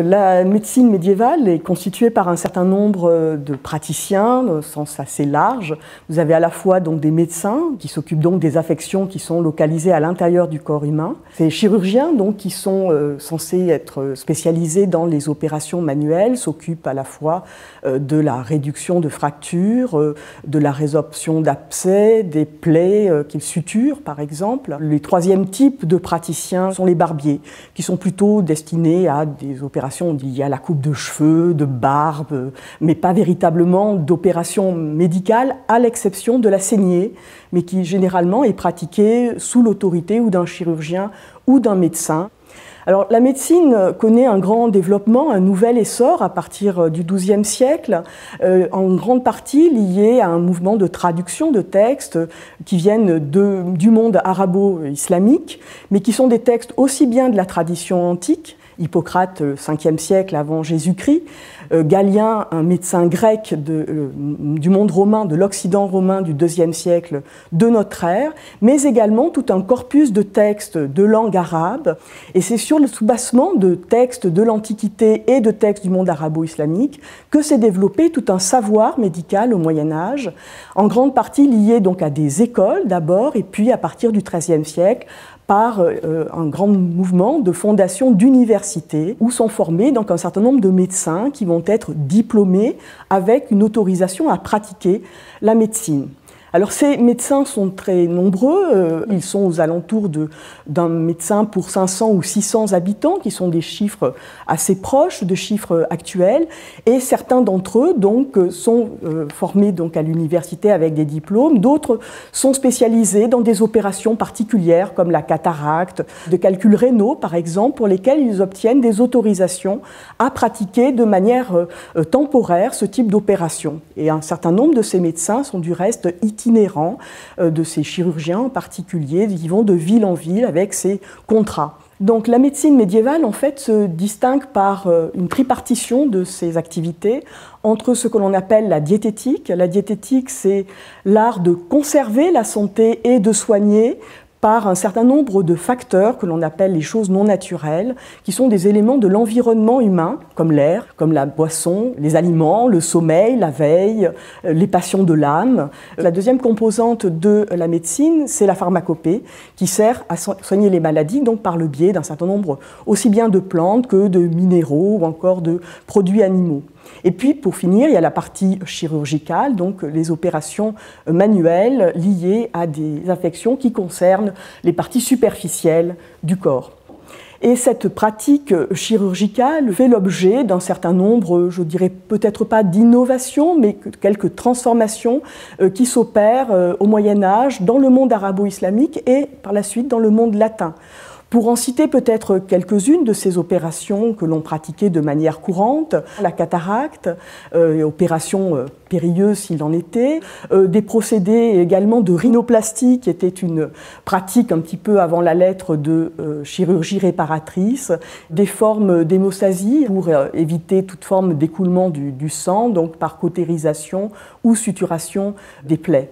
La médecine médiévale est constituée par un certain nombre de praticiens, au sens assez large. Vous avez à la fois donc des médecins qui s'occupent donc des affections qui sont localisées à l'intérieur du corps humain. Ces chirurgiens donc qui sont censés être spécialisés dans les opérations manuelles s'occupent à la fois de la réduction de fractures, de la résorption d'abcès, des plaies qu'ils suturent par exemple. Les troisième types de praticiens sont les barbiers qui sont plutôt destinés à des opérations liées à la coupe de cheveux, de barbe, mais pas véritablement d'opérations médicales, à l'exception de la saignée, mais qui généralement est pratiquée sous l'autorité ou d'un chirurgien ou d'un médecin. Alors, la médecine connaît un grand développement, un nouvel essor à partir du XIIe siècle, en grande partie lié à un mouvement de traduction de textes qui viennent du monde arabo-islamique, mais qui sont des textes aussi bien de la tradition antique, Hippocrate, 5e siècle avant Jésus-Christ, Galien, un médecin grec du monde romain, de l'Occident romain du IIe siècle de notre ère, mais également tout un corpus de textes de langue arabe. Et c'est sur le soubassement de textes de l'Antiquité et de textes du monde arabo-islamique que s'est développé tout un savoir médical au Moyen-Âge, en grande partie lié donc à des écoles d'abord, et puis à partir du XIIIe siècle, par un grand mouvement de fondation d'universités où sont formés donc un certain nombre de médecins qui vont être diplômés avec une autorisation à pratiquer la médecine. Alors ces médecins sont très nombreux, ils sont aux alentours d'un médecin pour 500 ou 600 habitants, qui sont des chiffres assez proches de chiffres actuels, et certains d'entre eux donc, sont formés donc, à l'université avec des diplômes, d'autres sont spécialisés dans des opérations particulières comme la cataracte, de calculs rénaux par exemple, pour lesquels ils obtiennent des autorisations à pratiquer de manière temporaire ce type d'opération. Et un certain nombre de ces médecins sont du reste itinérants, de ces chirurgiens en particulier, qui vont de ville en ville avec ces contrats. Donc la médecine médiévale en fait se distingue par une tripartition de ses activités entre ce que l'on appelle la diététique. La diététique, c'est l'art de conserver la santé et de soigner par un certain nombre de facteurs que l'on appelle les choses non naturelles, qui sont des éléments de l'environnement humain, comme l'air, comme la boisson, les aliments, le sommeil, la veille, les passions de l'âme. La deuxième composante de la médecine, c'est la pharmacopée, qui sert à soigner les maladies, donc par le biais d'un certain nombre aussi bien de plantes que de minéraux ou encore de produits animaux. Et puis, pour finir, il y a la partie chirurgicale, donc les opérations manuelles liées à des affections qui concernent les parties superficielles du corps. Et cette pratique chirurgicale fait l'objet d'un certain nombre, je dirais peut-être pas d'innovations, mais quelques transformations qui s'opèrent au Moyen-Âge dans le monde arabo-islamique et par la suite dans le monde latin. Pour en citer peut-être quelques-unes de ces opérations que l'on pratiquait de manière courante, la cataracte, opération périlleuse s'il en était, des procédés également de rhinoplastie qui était une pratique un petit peu avant la lettre de chirurgie réparatrice, des formes d'hémostasie pour éviter toute forme d'écoulement du sang, donc par cautérisation ou suturation des plaies.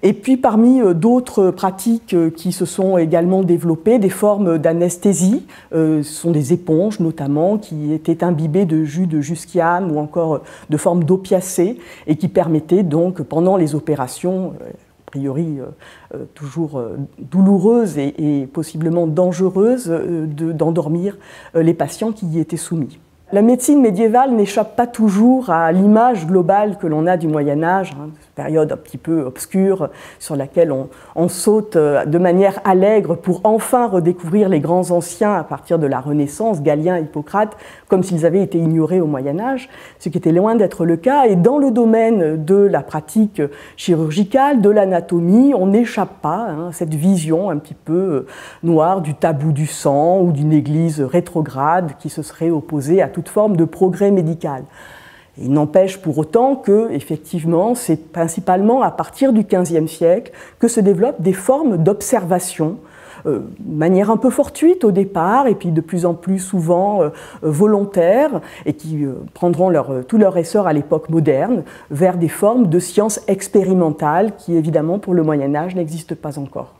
Et puis parmi d'autres pratiques qui se sont également développées, des formes d'anesthésie, ce sont des éponges notamment qui étaient imbibées de jus de jusquiame ou encore de formes d'opiacés et qui permettaient donc pendant les opérations, a priori toujours douloureuses et possiblement dangereuses, d'endormir les patients qui y étaient soumis. La médecine médiévale n'échappe pas toujours à l'image globale que l'on a du Moyen-Âge, période un petit peu obscure sur laquelle on saute de manière allègre pour enfin redécouvrir les grands anciens à partir de la Renaissance, Galien, Hippocrate, comme s'ils avaient été ignorés au Moyen-Âge, ce qui était loin d'être le cas. Et dans le domaine de la pratique chirurgicale, de l'anatomie, on n'échappe pas à cette vision un petit peu noire du tabou du sang ou d'une église rétrograde qui se serait opposée à toute forme de progrès médical. Il n'empêche pour autant que, effectivement, c'est principalement à partir du XVe siècle que se développent des formes d'observation, de manière un peu fortuite au départ, et puis de plus en plus souvent volontaires, et qui prendront tout leur essor à l'époque moderne, vers des formes de sciences expérimentales qui, évidemment, pour le Moyen-Âge, n'existent pas encore.